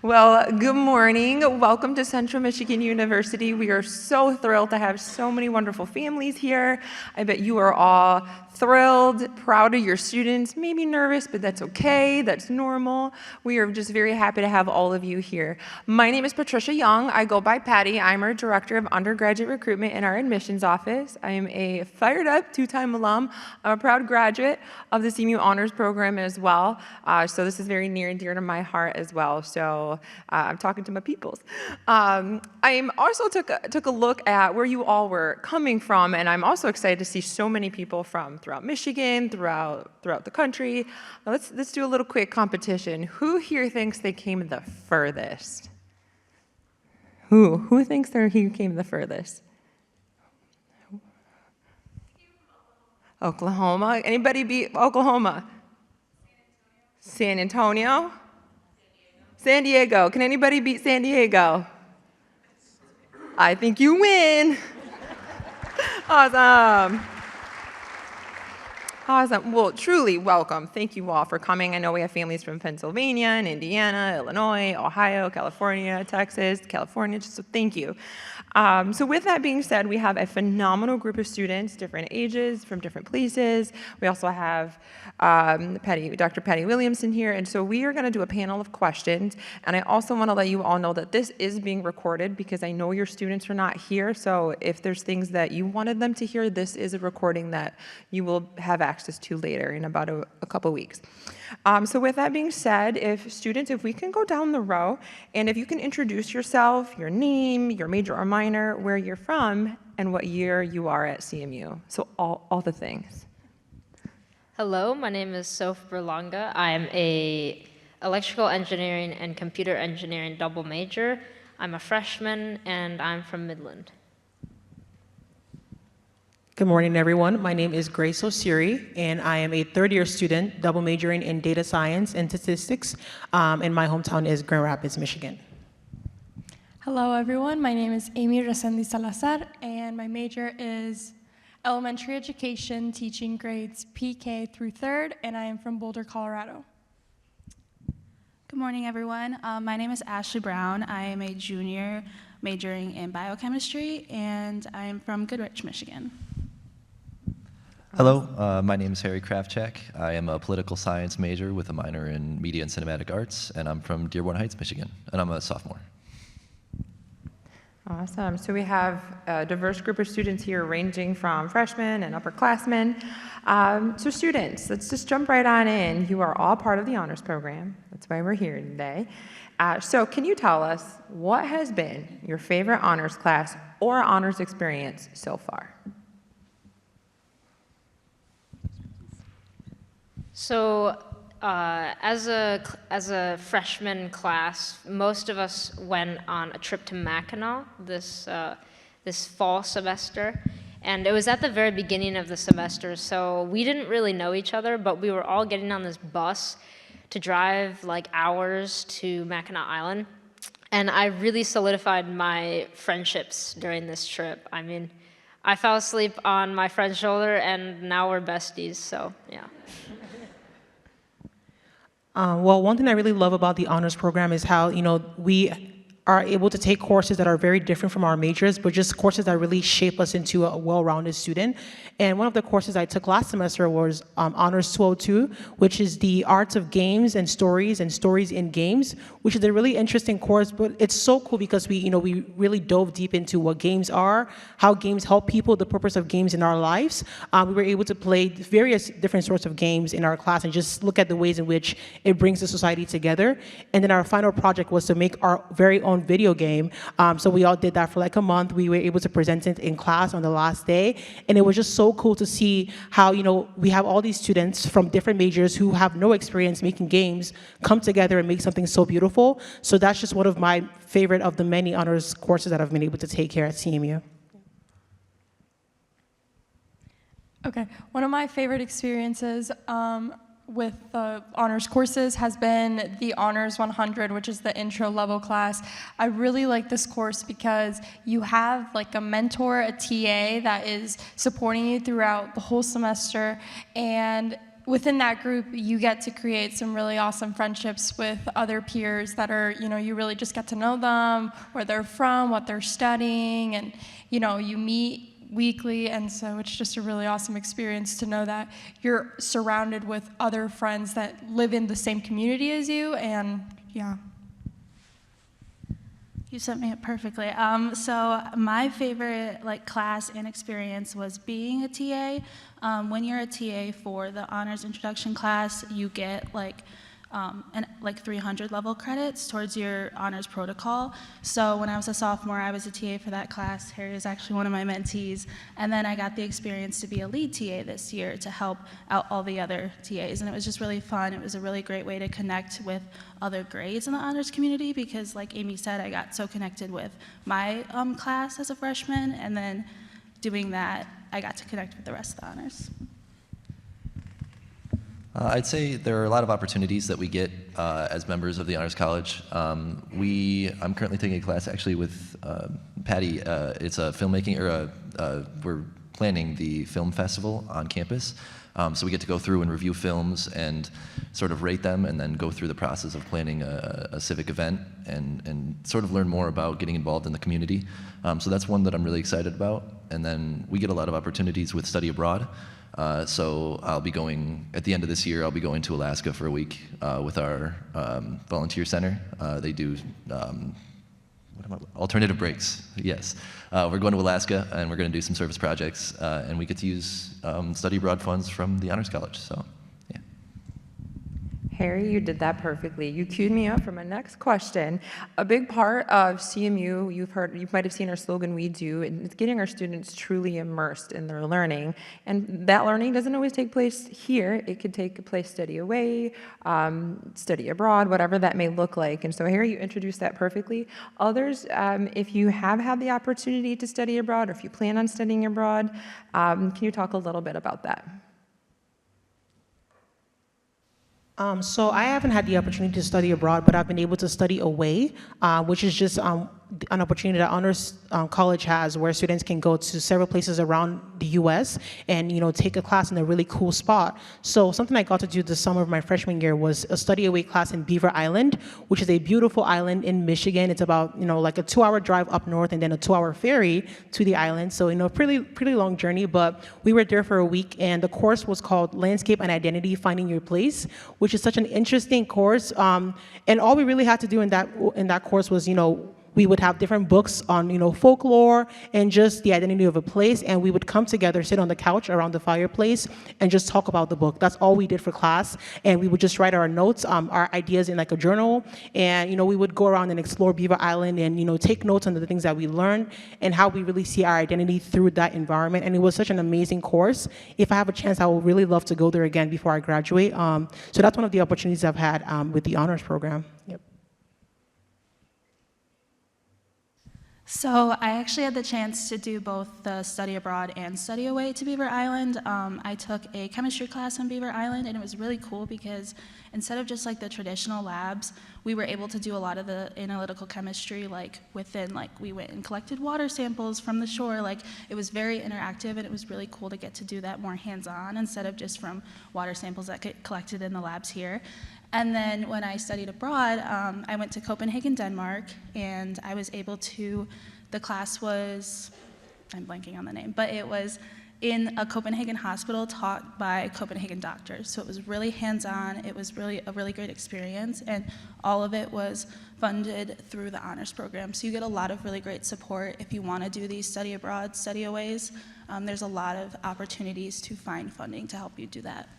Well, good morning. Welcome to Central Michigan University. We are so thrilled to have so many wonderful families here. I bet you are all thrilled, proud of your students, maybe nervous, but that's okay. That's normal. We are just very happy to have all of you here. My name is Patricia Young. I go by Patty. I'm our Director of Undergraduate Recruitment in our admissions office. I am a fired up two-time alum. I'm a proud graduate of the CMU Honors Program as well. So this is very near and dear to my heart as well. So I'm talking to my peoples. I also took a look at where you all were coming from, and I'm also excited to see so many people from throughout Michigan, throughout the country. Now let's do a little quick competition. Who here thinks they came the furthest? Who thinks he came the furthest? Oklahoma. Anybody beat Oklahoma? San Antonio? San Diego. Can anybody beat San Diego? I think you win. Awesome. Awesome. Well, truly welcome. Thank you all for coming. I know we have families from Pennsylvania and Indiana, Illinois, Ohio, California, Texas, California, so thank you. So with that being said, we have a phenomenal group of students, different ages, from different places. We also have Dr. Patty Williamson here, and so we are going to do a panel of questions, and I also want to let you all know that this is being recorded because I know your students are not here, so if there's things that you wanted them to hear, this is a recording that you will have access to later in about a couple weeks. So with that being said, if we can go down the row, and if you can introduce yourself, your name, your major or minor, where you're from, and what year you are at CMU. So all the things. Hello, my name is Soph Berlanga. I am a electrical engineering and computer engineering double major. I'm a freshman, and I'm from Midland. Good morning, everyone. My name is Grace Osiri, and I am a third-year student, double majoring in data science and statistics, and my hometown is Grand Rapids, Michigan. Hello, everyone. My name is Amy Resendi Salazar, and my major is elementary education, teaching grades PK through third, and I am from Boulder, Colorado. Good morning, everyone. My name is Ashley Brown. I am a junior majoring in biochemistry, and I am from Goodrich, Michigan. Hello, my name is Harry Krafchak. I am a political science major with a minor in media and cinematic arts, and I'm from Dearborn Heights, Michigan, and I'm a sophomore. Awesome. So we have a diverse group of students here ranging from freshmen and upperclassmen. So students, let's just jump right on in. You are all part of the honors program. That's why we're here today. So can you tell us what has been your favorite honors class or honors experience so far? So as a freshman class, most of us went on a trip to Mackinac this fall semester, and it was at the very beginning of the semester, so we didn't really know each other, but we were all getting on this bus to drive like hours to Mackinac Island, and I really solidified my friendships during this trip. I mean, I fell asleep on my friend's shoulder, and now we're besties, so yeah. Well, one thing I really love about the honors program is how, we are able to take courses that are very different from our majors, but just courses that really shape us into a well-rounded student. And one of the courses I took last semester was Honors 202, which is the arts of games and stories in games, which is a really interesting course, but it's so cool because we really dove deep into what games are, how games help people, the purpose of games in our lives. We were able to play various different sorts of games in our class and just look at the ways in which it brings the society together. And then our final project was to make our very own video game. So we all did that for like a month. We were able to present it in class on the last day. And it was just so cool to see how, we have all these students from different majors who have no experience making games come together and make something so beautiful. So that's just one of my favorite of the many honors courses that I've been able to take here at CMU. Okay, one of my favorite experiences with the honors courses has been the Honors 100, which is the intro level class. I really like this course because you have like a mentor, a TA that is supporting you throughout the whole semester, and within that group, you get to create some really awesome friendships with other peers that are, you really just get to know them, where they're from, what they're studying, and, you meet weekly, and so it's just a really awesome experience to know that you're surrounded with other friends that live in the same community as you, and yeah. You sent me it perfectly. So my favorite class and experience was being a TA. When you're a TA for the honors introduction class, you get 300 level credits towards your honors protocol. So when I was a sophomore, I was a TA for that class. Harry is actually one of my mentees. And then I got the experience to be a lead TA this year to help out all the other TAs. And it was just really fun. It was a really great way to connect with other grades in the honors community because, like Amy said, I got so connected with my class as a freshman. And then doing that, I got to connect with the rest of the honors. I'd say there are a lot of opportunities that we get as members of the Honors College. I'm currently taking a class actually with Patty. It's a filmmaking, we're planning the film festival on campus. So we get to go through and review films and sort of rate them and then go through the process of planning a civic event and sort of learn more about getting involved in the community. So that's one that I'm really excited about. And then we get a lot of opportunities with study abroad. So I'll be going, at the end of this year, I'll be going to Alaska for a week with our volunteer center. They do alternative breaks, yes. We're going to Alaska and we're going to do some service projects and we get to use study abroad funds from the Honors College, so yeah. Harry, you did that perfectly. You queued me up for my next question. A big part of CMU, you might have seen our slogan, "We Do," and it's getting our students truly immersed in their learning. And that learning doesn't always take place here. It could take place study away, study abroad, whatever that may look like. And so Harry, you introduced that perfectly. Others, if you have had the opportunity to study abroad, or if you plan on studying abroad, can you talk a little bit about that? So I haven't had the opportunity to study abroad, but I've been able to study away, which is just an opportunity that Honors College has where students can go to several places around the U.S. and, take a class in a really cool spot. So something I got to do this summer of my freshman year was a study away class in Beaver Island, which is a beautiful island in Michigan. It's about, like a 2-hour drive up north and then a 2-hour ferry to the island. So, pretty long journey, but we were there for a week and the course was called Landscape and Identity, Finding Your Place, which is such an interesting course. And all we really had to do in that course was, we would have different books on, folklore and just the identity of a place, and we would come together, sit on the couch around the fireplace, and just talk about the book. That's all we did for class, and we would just write our notes, our ideas in a journal, and we would go around and explore Beaver Island and take notes on the things that we learned and how we really see our identity through that environment. And it was such an amazing course. If I have a chance, I would really love to go there again before I graduate. So that's one of the opportunities I've had with the honors program. Yep. So I actually had the chance to do both the study abroad and study away to Beaver Island. I took a chemistry class on Beaver Island, and it was really cool because instead of just the traditional labs, we were able to do a lot of the analytical chemistry we went and collected water samples from the shore. It was very interactive, and it was really cool to get to do that more hands-on instead of just from water samples that get collected in the labs here. And then when I studied abroad, I went to Copenhagen, Denmark, and I was able to, the class was, I'm blanking on the name, but it was in a Copenhagen hospital taught by Copenhagen doctors. So it was really hands-on, it was really a really great experience, and all of it was funded through the honors program. So you get a lot of really great support if you want to do these study abroad, study aways. There's a lot of opportunities to find funding to help you do that.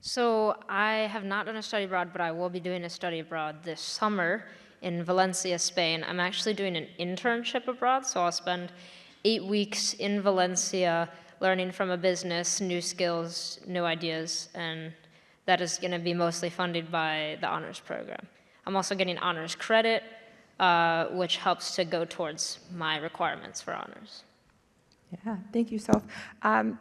So I have not done a study abroad, but I will be doing a study abroad this summer in Valencia, Spain. I'm actually doing an internship abroad, so I'll spend 8 weeks in Valencia learning from a business, new skills, new ideas, and that is going to be mostly funded by the honors program. I'm also getting honors credit, which helps to go towards my requirements for honors. Yeah, thank you, Soph.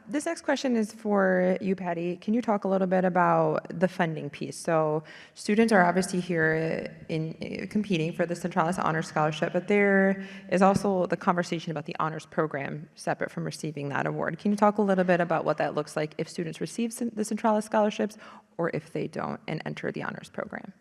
This next question is for you, Patty. Can you talk a little bit about the funding piece? So students are obviously here in competing for the Centralis Honors Scholarship, but there is also the conversation about the honors program separate from receiving that award. Can you talk a little bit about what that looks like if students receive the Centralis scholarships or if they don't and enter the honors program?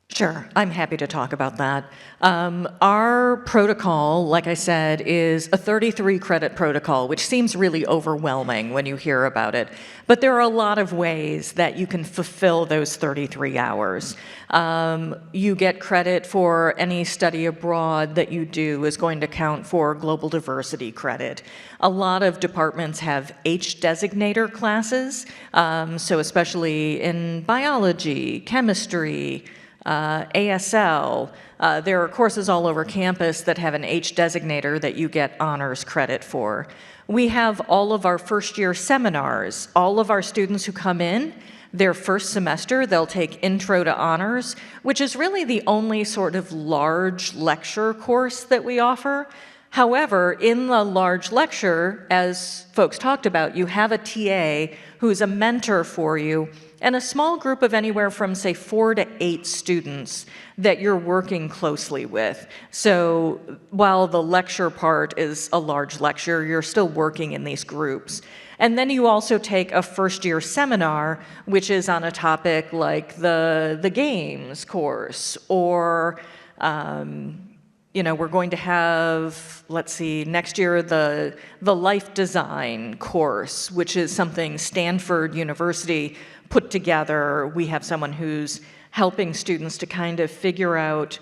Sure, I'm happy to talk about that. Our protocol, like I said, is a 33 credit protocol, which seems really overwhelming when you hear about it. But there are a lot of ways that you can fulfill those 33 hours. You get credit for any study abroad that you do is going to count for global diversity credit. A lot of departments have H designator classes, so especially in biology, chemistry, ASL. There are courses all over campus that have an H designator that you get honors credit for. We have all of our first-year seminars. All of our students who come in, their first semester, they'll take Intro to Honors, which is really the only sort of large lecture course that we offer. However, in the large lecture, as folks talked about, you have a TA who's a mentor for you and a small group of anywhere from, say, 4 to 8 students that you're working closely with. So while the lecture part is a large lecture, you're still working in these groups. And then you also take a first-year seminar, which is on a topic like the games course, or we're going to have, let's see, next year the life design course, which is something Stanford University put together. We have someone who's helping students to kind of figure out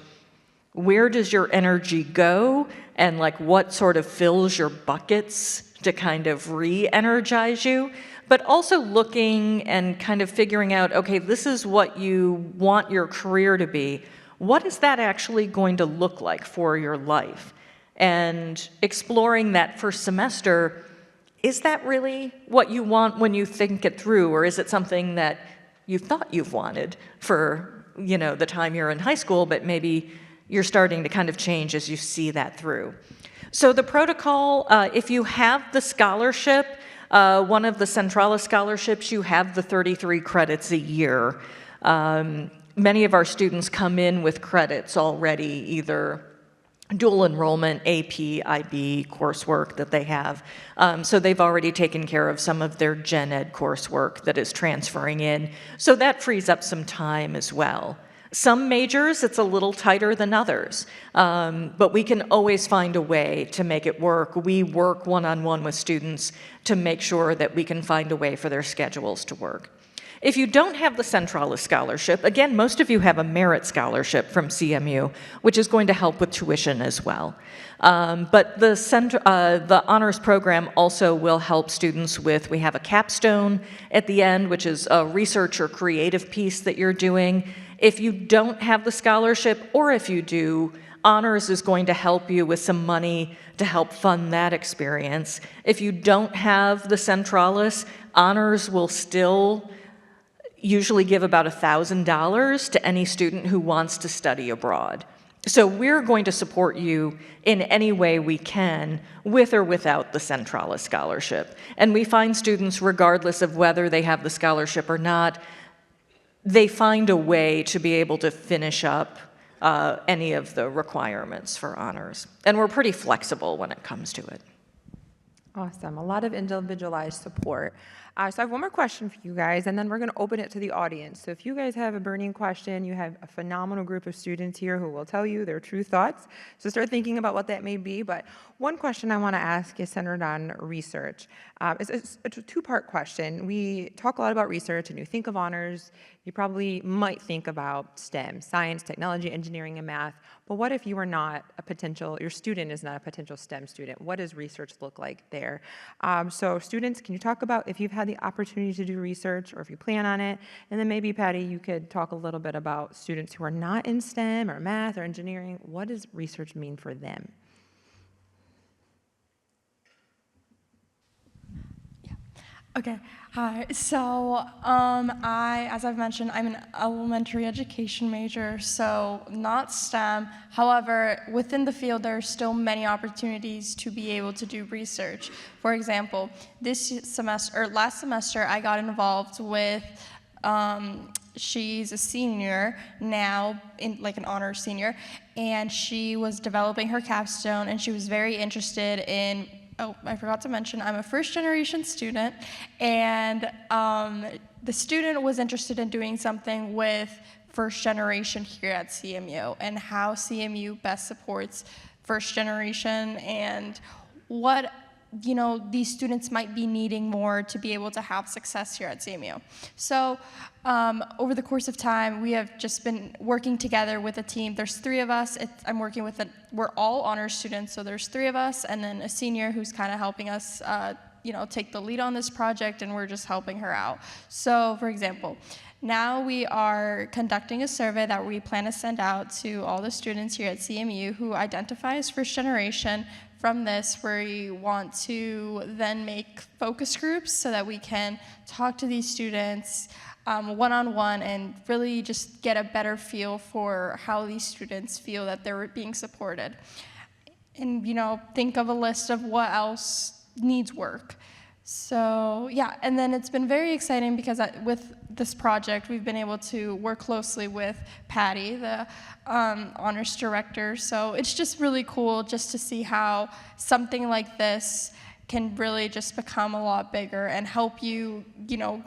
where does your energy go and like what sort of fills your buckets to kind of re-energize you, but also looking and kind of figuring out, okay, this is what you want your career to be. What is that actually going to look like for your life? And exploring that first semester, is that really what you want when you think it through, or is it something that you thought you've wanted for, the time you're in high school, but maybe you're starting to kind of change as you see that through? So the protocol, if you have the scholarship, one of the Centralis scholarships, you have the 33 credits a year. Many of our students come in with credits already, either dual enrollment, AP, IB coursework that they have. So they've already taken care of some of their gen ed coursework that is transferring in. So that frees up some time as well. Some majors, it's a little tighter than others, but we can always find a way to make it work. We work one-on-one with students to make sure that we can find a way for their schedules to work. If you don't have the Centralis scholarship, again, most of you have a merit scholarship from CMU, which is going to help with tuition as well. But the honors program also will help students with, we have a capstone at the end, which is a research or creative piece that you're doing. If you don't have the scholarship, or if you do, honors is going to help you with some money to help fund that experience. If you don't have the Centralis, honors will still usually give about $1,000 to any student who wants to study abroad. So we're going to support you in any way we can, with or without the Centralis scholarship. And we find students, regardless of whether they have the scholarship or not, they find a way to be able to finish up any of the requirements for honors. And we're pretty flexible when it comes to it. Awesome. A lot of individualized support. So I have one more question for you guys, and then we're going to open it to the audience. So if you guys have a burning question, you have a phenomenal group of students here who will tell you their true thoughts. So start thinking about what that may be. But one question I want to ask is centered on research. It's a two-part question. We talk a lot about research, and you think of honors, you probably might think about STEM, science, technology, engineering, and math. But what if you are not your student is not a potential STEM student? What does research look like there? So students, can you talk about if you've had the opportunity to do research or if you plan on it? And then maybe, Patty, you could talk a little bit about students who are not in STEM or math or engineering. What does research mean for them? Okay, hi. So, as I've mentioned, I'm an elementary education major, so not STEM. However, within the field, there are still many opportunities to be able to do research. For example, last semester, I got involved with, she's a senior now, like an honors senior, and she was developing her capstone, and she was very interested in. Oh, I forgot to mention, I'm a first-generation student, and the student was interested in doing something with first generation here at CMU and how CMU best supports first generation and what these students might be needing more to be able to have success here at CMU. So over the course of time, we have just been working together with a team. There's 3 of us. We're all honors students, so there's 3 of us, and then a senior who's kind of helping us take the lead on this project, and we're just helping her out. So for example, now we are conducting a survey that we plan to send out to all the students here at CMU who identify as first generation. From this, we want to then make focus groups so that we can talk to these students one-on-one and really just get a better feel for how these students feel that they're being supported. And, think of a list of what else needs work. So yeah, and then it's been very exciting because with this project, we've been able to work closely with Patty, the honors director. So it's just really cool just to see how something like this can really just become a lot bigger and help you,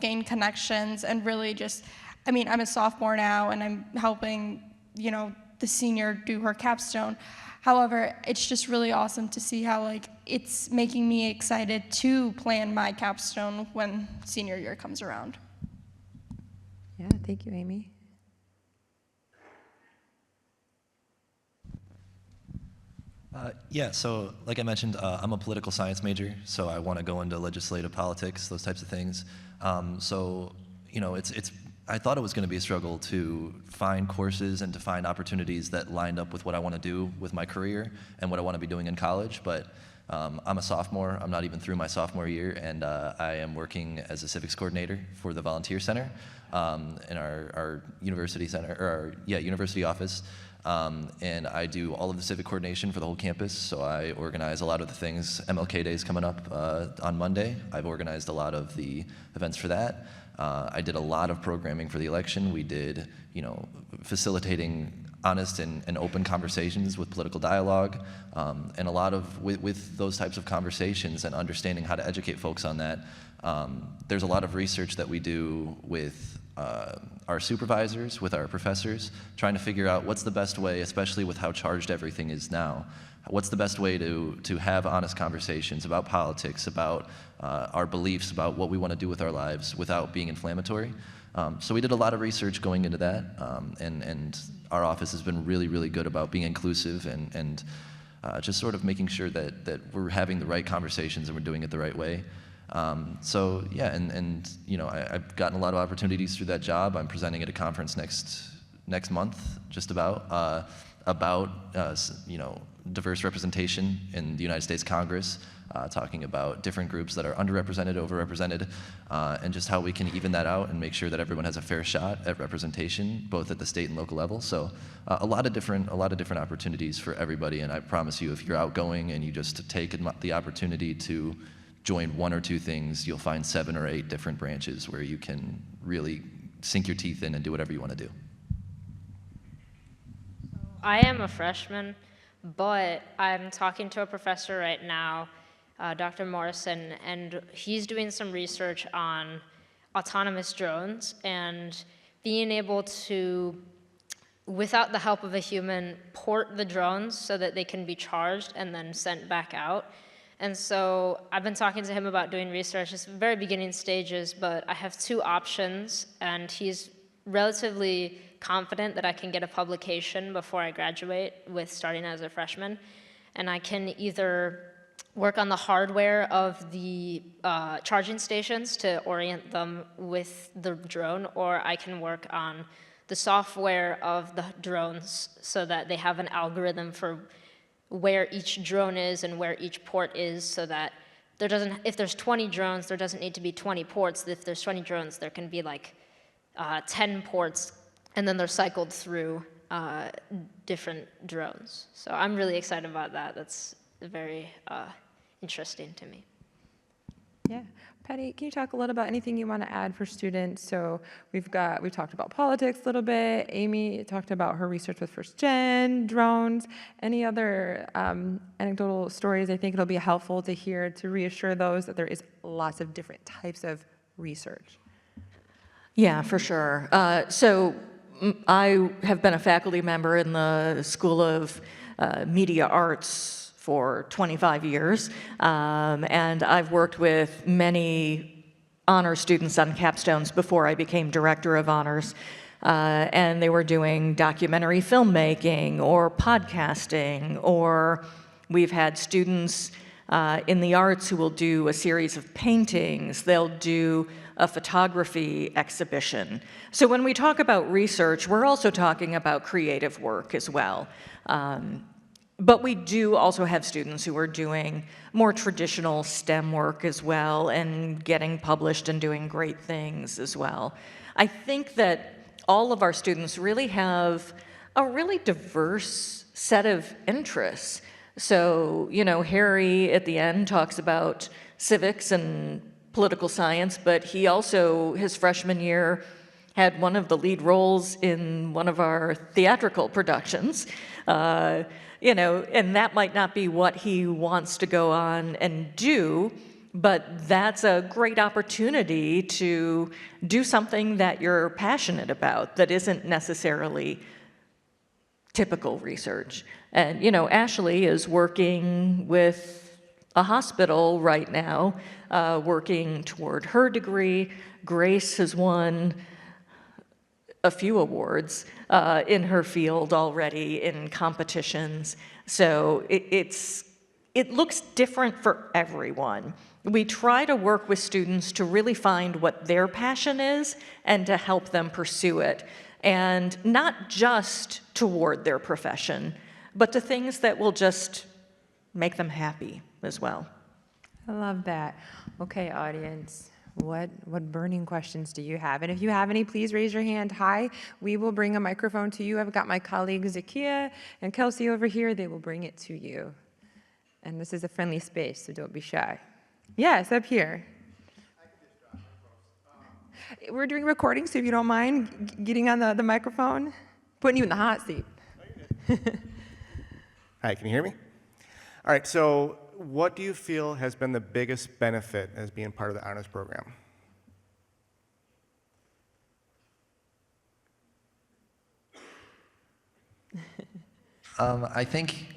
gain connections and really just, I'm a sophomore now and I'm helping, the senior do her capstone. However, it's just really awesome to see how it's making me excited to plan my capstone when senior year comes around. Yeah, thank you, Amy. Yeah, so like I mentioned, I'm a political science major, so I want to go into legislative politics, those types of things. I thought it was going to be a struggle to find courses and to find opportunities that lined up with what I want to do with my career and what I want to be doing in college, but I'm a sophomore. I'm not even through my sophomore year, and I am working as a civics coordinator for the volunteer center in our university center, or university office. And I do all of the civic coordination for the whole campus, so I organize a lot of the things. MLK Day is coming up on Monday. I've organized a lot of the events for that. I did a lot of programming for the election. We did, facilitating honest and open conversations with political dialogue, and a lot of, with those types of conversations and understanding how to educate folks on that, there's a lot of research that we do with our supervisors, with our professors, trying to figure out what's the best way, especially with how charged everything is now, what's the best way to have honest conversations about politics, about our beliefs, about what we want to do with our lives without being inflammatory. So we did a lot of research going into that, and our office has been really, really good about being inclusive and just sort of making sure that we're having the right conversations and we're doing it the right way. So yeah, I've gotten a lot of opportunities through that job. I'm presenting at a conference next month, just about diverse representation in the United States Congress, talking about different groups that are underrepresented, overrepresented, and just how we can even that out and make sure that everyone has a fair shot at representation, both at the state and local level. So a lot of different opportunities for everybody. And I promise you, if you're outgoing and you just take the opportunity to join one or two things, you'll find 7 or 8 different branches where you can really sink your teeth in and do whatever you want to do. I am a freshman, but I'm talking to a professor right now, Dr. Morrison, and he's doing some research on autonomous drones and being able to, without the help of a human, port the drones so that they can be charged and then sent back out. And so I've been talking to him about doing research. It's very beginning stages, but I have 2 options, and he's relatively confident that I can get a publication before I graduate with starting as a freshman. And I can either work on the hardware of the charging stations to orient them with the drone, or I can work on the software of the drones so that they have an algorithm for where each drone is and where each port is, so that if there's 20 drones, there doesn't need to be 20 ports. If there's 20 drones, there can be like 10 ports, and then they're cycled through different drones. So I'm really excited about that. That's very interesting to me. Yeah. Patty, can you talk a little about anything you want to add for students? So we've talked about politics a little bit. Amy talked about her research with first gen, drones. Any other anecdotal stories? I think it'll be helpful to hear to reassure those that there is lots of different types of research. Yeah, for sure. I have been a faculty member in the School of Media Arts for 25 years, and I've worked with many honor students on capstones before I became director of honors, and they were doing documentary filmmaking or podcasting, or we've had students in the arts who will do a series of paintings. They'll do a photography exhibition. So when we talk about research, we're also talking about creative work as well. But we do also have students who are doing more traditional STEM work as well and getting published and doing great things as well. I think that all of our students really have a really diverse set of interests. So, Harry at the end talks about civics and political science, but he also, his freshman year, had one of the lead roles in one of our theatrical productions. And that might not be what he wants to go on and do, but that's a great opportunity to do something that you're passionate about that isn't necessarily typical research. And, Ashley is working with a hospital right now, working toward her degree. Grace has won a few awards in her field already in competitions. So it looks different for everyone. We try to work with students to really find what their passion is and to help them pursue it. And not just toward their profession, but to things that will just make them happy as well. I love that. Okay, audience. What burning questions do you have? And if you have any, please raise your hand high. We will bring a microphone to you. I've got my colleagues Zakia and Kelsey over here. They will bring it to you. And this is a friendly space, so don't be shy. Yes, up here. We're doing recording, so if you don't mind getting on the microphone, putting you in the hot seat. Hi, can you hear me? All right, so what do you feel has been the biggest benefit as being part of the honors program? I think,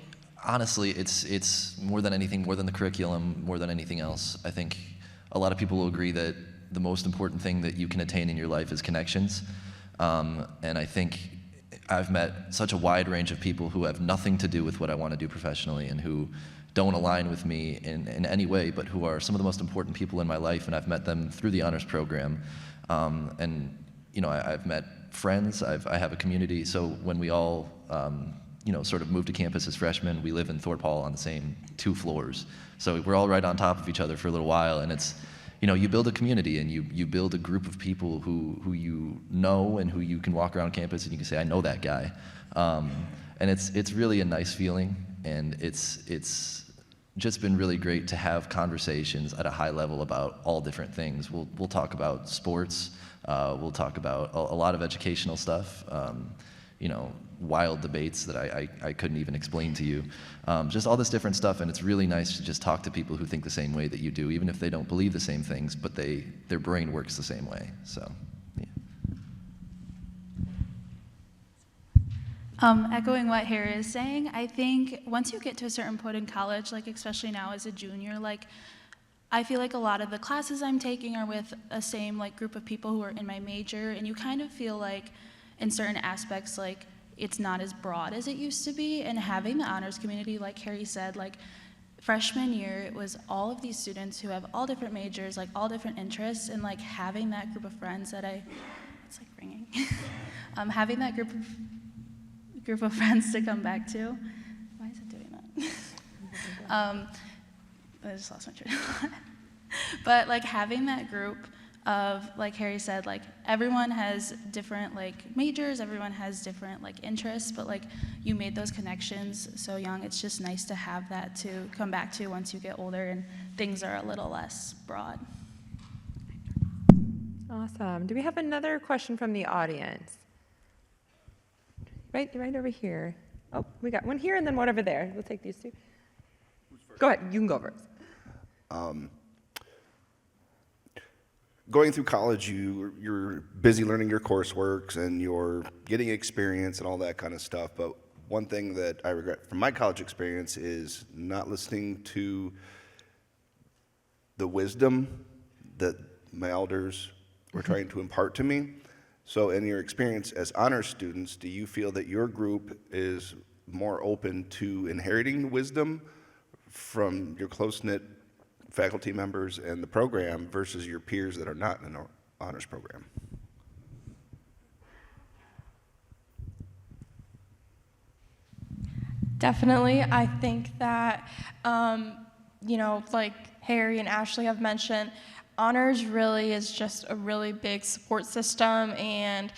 honestly, it's more than anything, more than the curriculum, more than anything else. I think a lot of people will agree that the most important thing that you can attain in your life is connections. And I think I've met such a wide range of people who have nothing to do with what I want to do professionally and who don't align with me in any way, but who are some of the most important people in my life, and I've met them through the honors program. I've met friends, I have a community, so when we all sort of moved to campus as freshmen, we live in Thorpe Hall on the same 2 floors. So we're all right on top of each other for a little while, and it's, you build a community and you build a group of people who you know and who you can walk around campus and you can say, I know that guy. And it's really a nice feeling, and it's just been really great to have conversations at a high level about all different things. We'll talk about sports, we'll talk about a lot of educational stuff, wild debates that I couldn't even explain to you. Just all this different stuff, and it's really nice to just talk to people who think the same way that you do, even if they don't believe the same things, but their brain works the same way, so, yeah. Echoing what Harry is saying, I think once you get to a certain point in college, like especially now as a junior, I feel like a lot of the classes I'm taking are with a same group of people who are in my major, and you kind of feel like in certain aspects it's not as broad as it used to be. And having the honors community, like Harry said, freshman year, it was all of these students who have all different majors, all different interests, and having that group of friends that it's ringing, having that group of friends to come back to. Why is it doing that? I just lost my train of thought. But like having that group of, like Harry said, like everyone has different like majors, everyone has different like interests, but like you made those connections so young. It's just nice to have that to come back to once you get older and things are a little less broad. Awesome. Do we have another question from the audience? Right over here. Oh, we got one here and then one over there. We'll take these two. Go ahead. You can go first. Going through college, you're busy learning your coursework and you're getting experience and all that kind of stuff. But one thing that I regret from my college experience is not listening to the wisdom that my elders were trying to impart to me. So in your experience as honors students, do you feel that your group is more open to inheriting wisdom from your close-knit faculty members and the program versus your peers that are not in an honors program? Definitely. I think that, like Harry and Ashley have mentioned, honors really is just a really big support system, and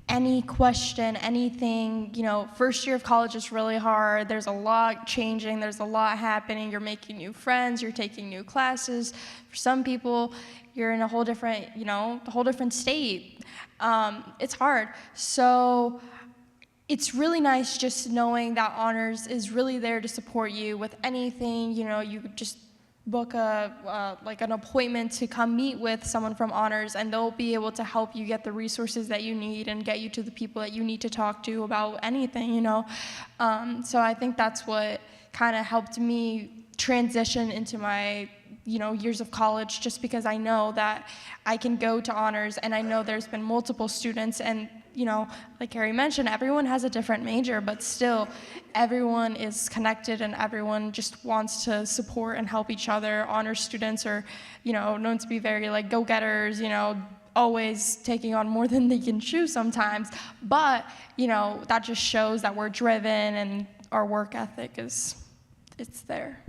any question, anything, first year of college is really hard. There's a lot changing. There's a lot happening. You're making new friends. You're taking new classes. For some people, you're in a whole different, state. It's hard. So it's really nice just knowing that honors is really there to support you with anything. You just book an appointment to come meet with someone from honors, and they'll be able to help you get the resources that you need and get you to the people that you need to talk to about anything, So I think that's what kind of helped me transition into my years of college, just because I know that I can go to honors, and I know there's been multiple students, and like Harry mentioned, everyone has a different major, but still everyone is connected and everyone just wants to support and help each other. Honor students are, known to be very like go-getters, always taking on more than they can chew sometimes. But, that just shows that we're driven and our work ethic it's there.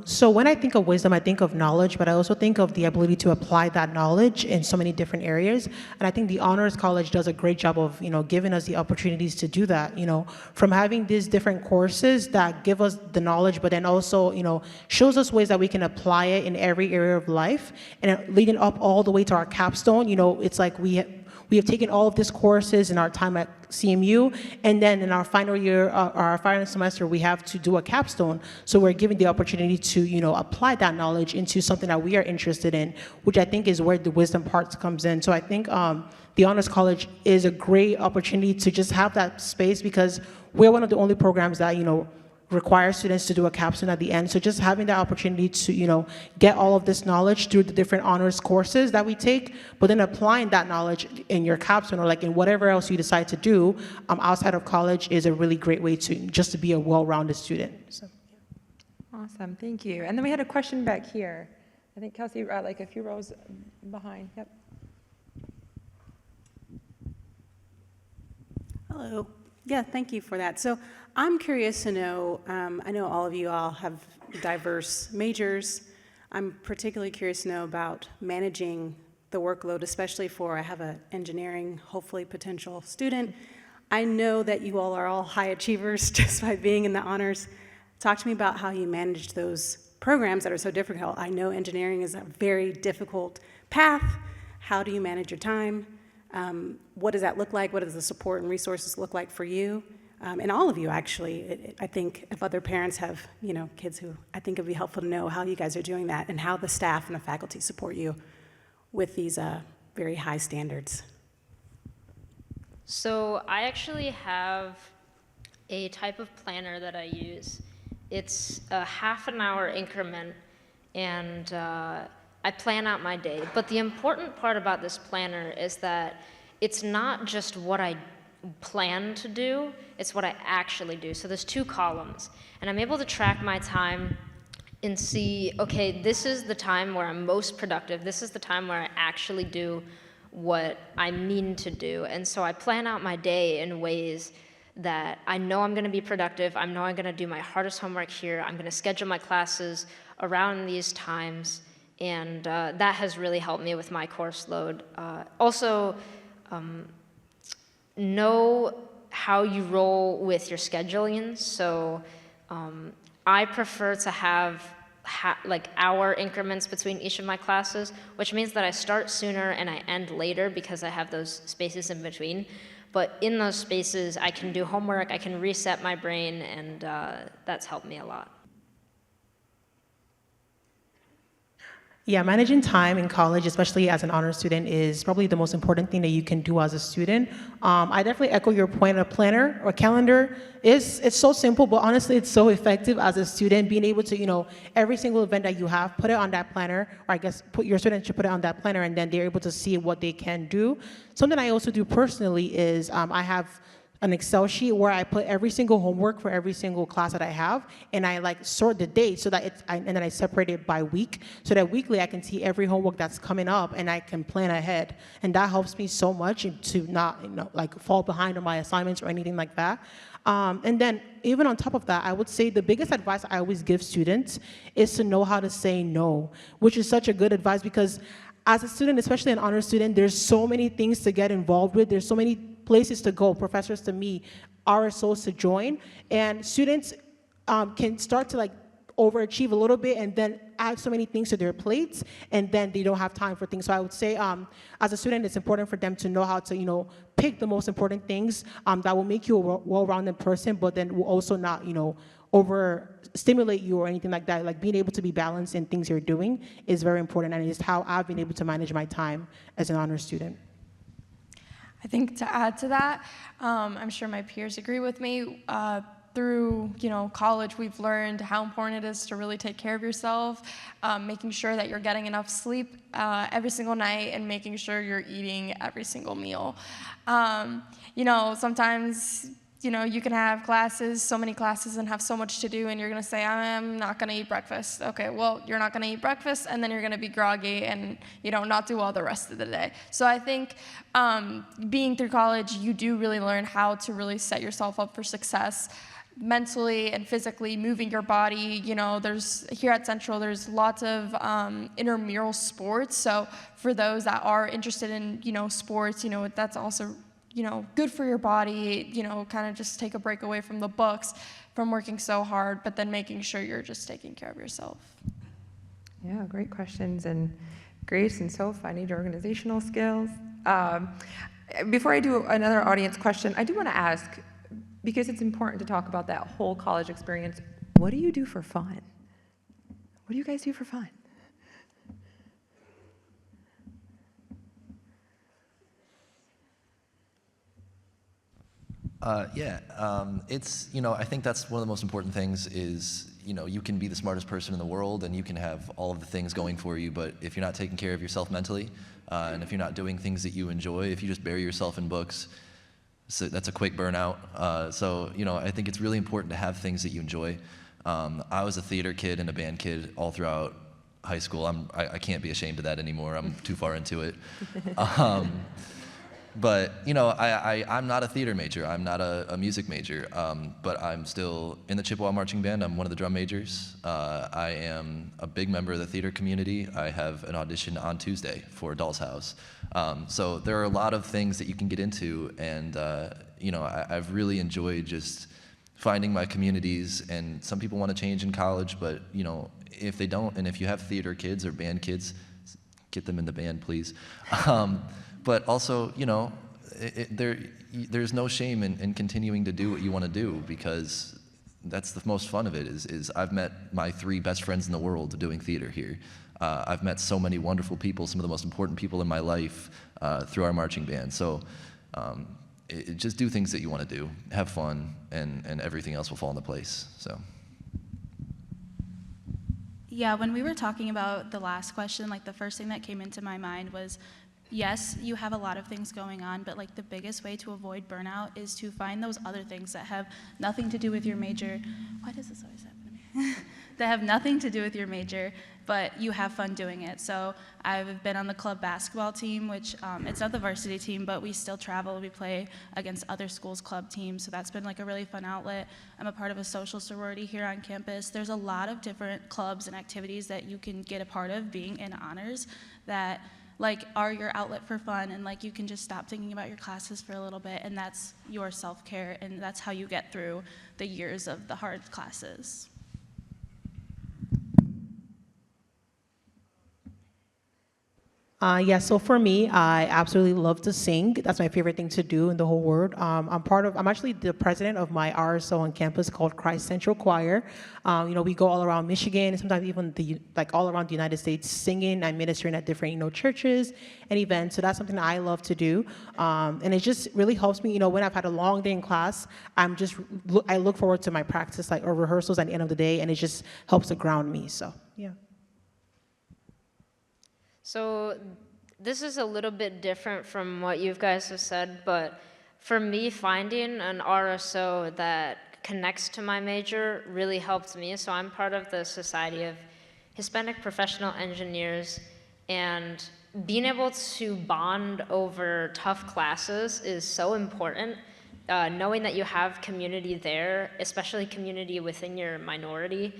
So when I think of wisdom, I think of knowledge, but I also think of the ability to apply that knowledge in so many different areas. And I think the Honors College does a great job of, giving us the opportunities to do that, from having these different courses that give us the knowledge, but then also, shows us ways that we can apply it in every area of life, and leading up all the way to our capstone. It's like we have taken all of these courses in our time at CMU, and then in our final year, our final semester, we have to do a capstone. So we're given the opportunity to, apply that knowledge into something that we are interested in, which I think is where the wisdom part comes in. So I think the Honors College is a great opportunity to just have that space, because we're one of the only programs that, require students to do a capstone at the end. So just having that opportunity to, get all of this knowledge through the different honors courses that we take, but then applying that knowledge in your capstone or like in whatever else you decide to do outside of college is a really great way to be a well-rounded student. So. Awesome, thank you. And then we had a question back here. I think Kelsey, like a few rows behind. Yep. Hello. Yeah, thank you for that. So I'm curious to know, I know all of you all have diverse majors. I'm particularly curious to know about managing the workload, especially I have an engineering, hopefully potential student. I know that you all are all high achievers just by being in the honors. Talk to me about how you manage those programs that are so difficult. I know engineering is a very difficult path. How do you manage your time? What does that look like? What does the support and resources look like for you? And all of you, actually. I think if other parents have, kids who, I think it'd be helpful to know how you guys are doing that and how the staff and the faculty support you with these very high standards. So I actually have a type of planner that I use. It's a half-an-hour increment, and I plan out my day. But the important part about this planner is that it's not just what I plan to do, it's what I actually do. So there's 2 columns, and I'm able to track my time and see, okay, this is the time where I'm most productive. This is the time where I actually do what I mean to do. And so I plan out my day in ways that I know I'm going to be productive. I know I'm going to do my hardest homework here. I'm going to schedule my classes around these times, and that has really helped me with my course load. Also, know how you roll with your scheduling. So I prefer to have like hour increments between each of my classes, which means that I start sooner and I end later because I have those spaces in between. But in those spaces, I can do homework, I can reset my brain, and that's helped me a lot. Yeah, managing time in college, especially as an honor student, is probably the most important thing that you can do as a student. I definitely echo your point. A planner or calendar it's so simple, but honestly, it's so effective as a student. Being able to, every single event that you have, put it on that planner, or I guess your students should put it on that planner, and then they're able to see what they can do. Something I also do personally is I have an Excel sheet where I put every single homework for every single class that I have, and I like sort the dates so that and then I separate it by week, so that weekly I can see every homework that's coming up and I can plan ahead. And that helps me so much to not like fall behind on my assignments or anything like that. And then even on top of that, I would say the biggest advice I always give students is to know how to say no, which is such a good advice because as a student, especially an honor student, there's so many things to get involved with. There's so many places to go, professors to meet, RSOs to join, and students can start to like overachieve a little bit and then add so many things to their plates, and then they don't have time for things. So I would say, as a student, it's important for them to know how to, pick the most important things that will make you a well-rounded person, but then will also not, overstimulate you or anything like that. Like being able to be balanced in things you're doing is very important, and it's how I've been able to manage my time as an honor student. I think to add to that, I'm sure my peers agree with me. Through college, we've learned how important it is to really take care of yourself, making sure that you're getting enough sleep every single night, and making sure you're eating every single meal. Sometimes you can have classes, so many classes, and have so much to do, and you're gonna say, I'm not gonna eat breakfast. Okay, well, you're not gonna eat breakfast, and then you're gonna be groggy and, not do well the rest of the day. So I think being through college, you do really learn how to really set yourself up for success mentally and physically, moving your body. There's here at Central, there's lots of intramural sports. So for those that are interested in, sports, that's also good for your body, kind of just take a break away from the books, from working so hard, but then making sure you're just taking care of yourself. Yeah, great questions. And Grace and Soph, I need your organizational skills. Before I do another audience question, I do want to ask, because it's important to talk about that whole college experience, what do you do for fun? What do you guys do for fun? It's, I think that's one of the most important things is, you can be the smartest person in the world and you can have all of the things going for you, but if you're not taking care of yourself mentally, and if you're not doing things that you enjoy, if you just bury yourself in books, so that's a quick burnout. I think it's really important to have things that you enjoy. I was a theater kid and a band kid all throughout high school. I can't be ashamed of that anymore. I'm too far into it. But, I'm not a theater major. I'm not a music major, but I'm still in the Chippewa Marching Band. I'm one of the drum majors. I am a big member of the theater community. I have an audition on Tuesday for Doll's House. So there are a lot of things that you can get into, and, I've really enjoyed just finding my communities, and some people want to change in college, but, if they don't, and if you have theater kids or band kids, get them in the band, please. But also, there's no shame in continuing to do what you want to do, because that's the most fun of it is I've met my 3 best friends in the world doing theater here. I've met so many wonderful people, some of the most important people in my life through our marching band. So just do things that you want to do, have fun, and everything else will fall into place. So. Yeah, when we were talking about the last question, like the first thing that came into my mind was, yes, you have a lot of things going on, but like the biggest way to avoid burnout is to find those other things that have nothing to do with your major. Why does this always happen to me? that have nothing to do with your major, but you have fun doing it. So I've been on the club basketball team, which it's not the varsity team, but we still travel. We play against other schools' club teams, so that's been like a really fun outlet. I'm a part of a social sorority here on campus. There's a lot of different clubs and activities that you can get a part of being in honors that like are your outlet for fun, and like you can just stop thinking about your classes for a little bit, and that's your self-care, and that's how you get through the years of the hard classes. Yeah, so for me, I absolutely love to sing. That's my favorite thing to do in the whole world. I'm actually the president of my RSO on campus called Christ Central Choir. We go all around Michigan, and sometimes even all around the United States, singing and ministering at different, churches and events. So that's something that I love to do, and it just really helps me. When I've had a long day in class, I look forward to my practice, or rehearsals at the end of the day, and it just helps to ground me. So yeah. So this is a little bit different from what you guys have said, but for me, finding an RSO that connects to my major really helped me. So I'm part of the Society of Hispanic Professional Engineers, and being able to bond over tough classes is so important. Knowing that you have community there, especially community within your minority,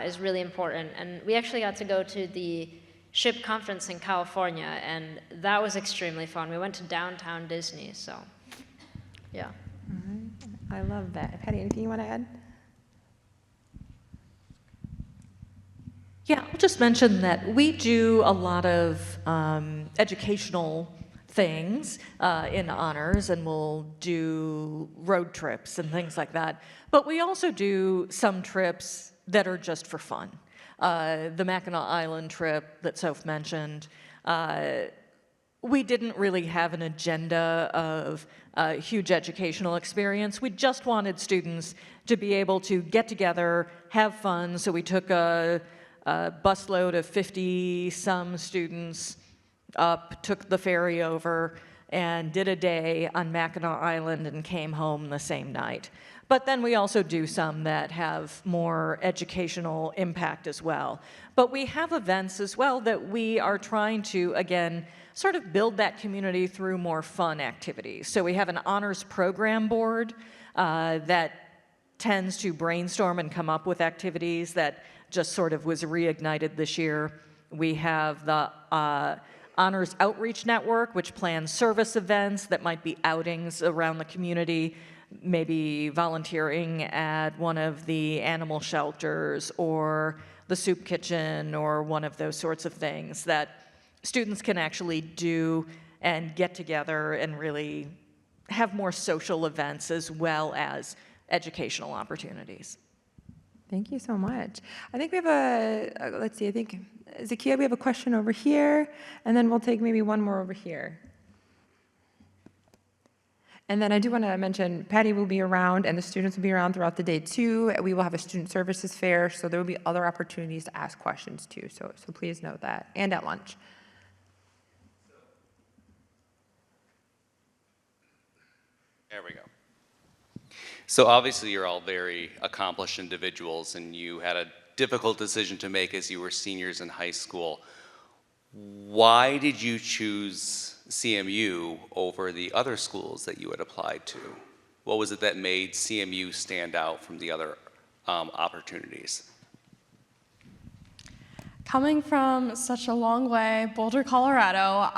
is really important. And we actually got to go to the SHIP conference in California, and that was extremely fun. We went to downtown Disney, so yeah. I love that. Patty, anything you want to add? Yeah, I'll just mention that we do a lot of educational things in honors, and we'll do road trips and things like that. But we also do some trips that are just for fun. The Mackinac Island trip that Soph mentioned, we didn't really have an agenda of a huge educational experience. We just wanted students to be able to get together, have fun, so we took a busload of 50-some students up, took the ferry over, and did a day on Mackinac Island and came home the same night. But then we also do some that have more educational impact as well. But we have events as well that we are trying to, again, sort of build that community through more fun activities. So we have an honors program board that tends to brainstorm and come up with activities that just sort of was reignited this year. We have the Honors Outreach Network, which plans service events that might be outings around the community, maybe volunteering at one of the animal shelters or the soup kitchen or one of those sorts of things that students can actually do and get together and really have more social events as well as educational opportunities. Thank you so much. I think we have let's see, I think, Zakia, we have a question over here, and then we'll take maybe one more over here. And then I do want to mention, Patty will be around, and the students will be around throughout the day too. We will have a student services fair, so there will be other opportunities to ask questions too. So please note that, and at lunch. There we go. So obviously you're all very accomplished individuals, and you had a difficult decision to make as you were seniors in high school. Why did you choose CMU over the other schools that you had applied to? What was it that made CMU stand out from the other opportunities? Coming from such a long way, Boulder, Colorado,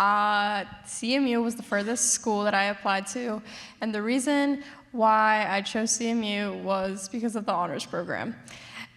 CMU was the furthest school that I applied to, and the reason why I chose CMU was because of the honors program.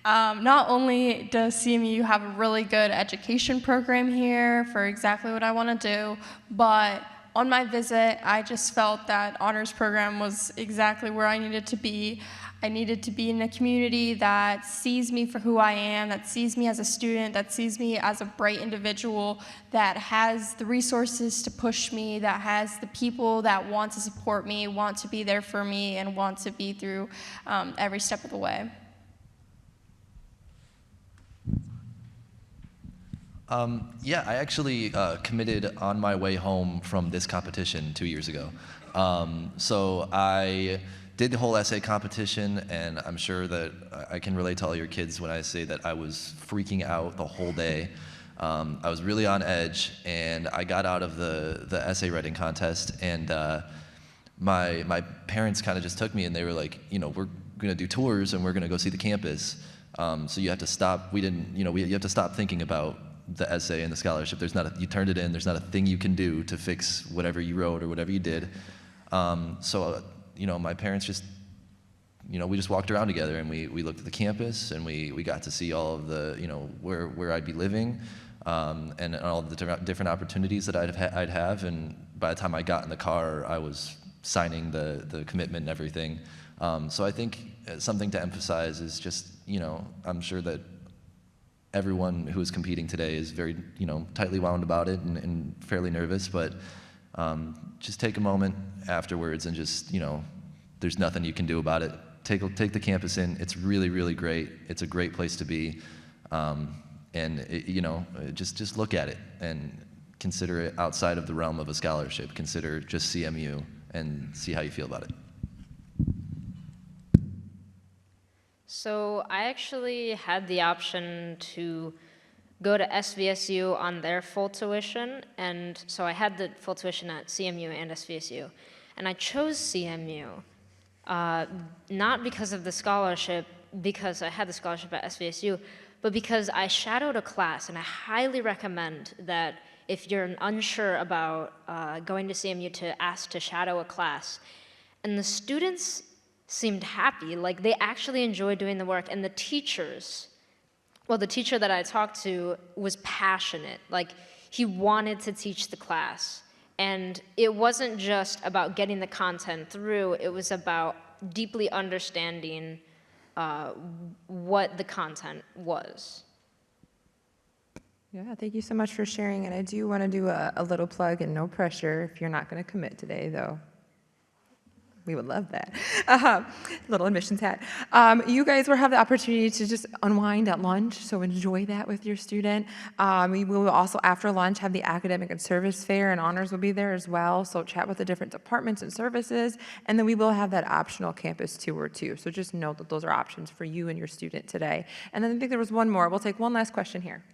Not only does CMU have a really good education program here for exactly what I want to do, but on my visit, I just felt that honors program was exactly where I needed to be. I needed to be in a community that sees me for who I am, that sees me as a student, that sees me as a bright individual, that has the resources to push me, that has the people that want to support me, want to be there for me, and want to be through every step of the way. Yeah, I actually committed on my way home from this competition 2 years ago. So I did the whole essay competition, and I'm sure that I can relate to all your kids when I say that I was freaking out the whole day. I was really on edge, and I got out of the essay writing contest, and my parents kind of just took me, and they were like, we're gonna do tours, and we're gonna go see the campus. So you have to stop. You have to stop thinking about the essay and the scholarship. You turned it in. There's not a thing you can do to fix whatever you wrote or whatever you did. My parents just, we just walked around together, and we looked at the campus, and we got to see all of the, where I'd be living, and all of the different opportunities that I'd have. And by the time I got in the car, I was signing the commitment and everything. So I think something to emphasize is just, I'm sure that everyone who is competing today is very, tightly wound about it and fairly nervous, but just take a moment afterwards and just, there's nothing you can do about it. Take the campus in. It's really, really great. It's a great place to be. Just look at it and consider it outside of the realm of a scholarship. Consider just CMU and see how you feel about it. So I actually had the option to go to SVSU on their full tuition, and so I had the full tuition at CMU and SVSU, and I chose CMU, not because of the scholarship, because I had the scholarship at SVSU, but because I shadowed a class, and I highly recommend that if you're unsure about going to CMU to ask to shadow a class. And the students seemed happy, like they actually enjoyed doing the work, and the teachers, well, the teacher that I talked to was passionate, like he wanted to teach the class. And it wasn't just about getting the content through, it was about deeply understanding what the content was. Yeah, thank you so much for sharing. And I do want to do a little plug, and no pressure if you're not going to commit today, though. We would love that. Little admissions hat. You guys will have the opportunity to just unwind at lunch, so enjoy that with your student. We will also, after lunch, have the academic and service fair, and honors will be there as well, so chat with the different departments and services, and then we will have that optional campus tour too, so just note that those are options for you and your student today. And then I think there was one more. We'll take one last question here.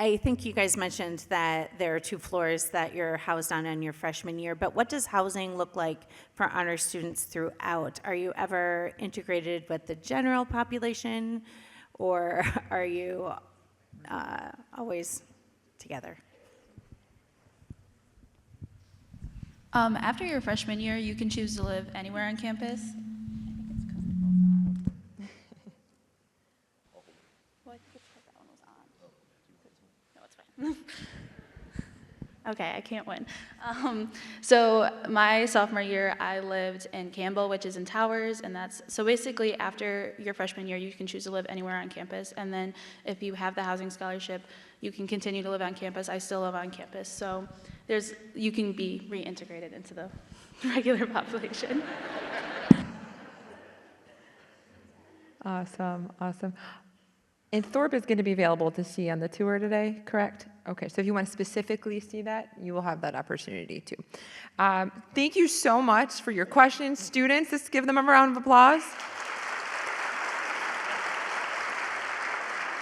I think you guys mentioned that there are 2 floors that you're housed on in your freshman year, but what does housing look like for honor students throughout? Are you ever integrated with the general population, or are you always together? After your freshman year, you can choose to live anywhere on campus. Okay, I can't win. So my sophomore year, I lived in Campbell, which is in Towers, and so basically after your freshman year, you can choose to live anywhere on campus, and then if you have the housing scholarship, you can continue to live on campus. I still live on campus, so you can be reintegrated into the regular population. Awesome, awesome. And Thorpe is going to be available to see on the tour today, correct? Okay, so if you want to specifically see that, you will have that opportunity too. Thank you so much for your questions, students. Let's give them a round of applause.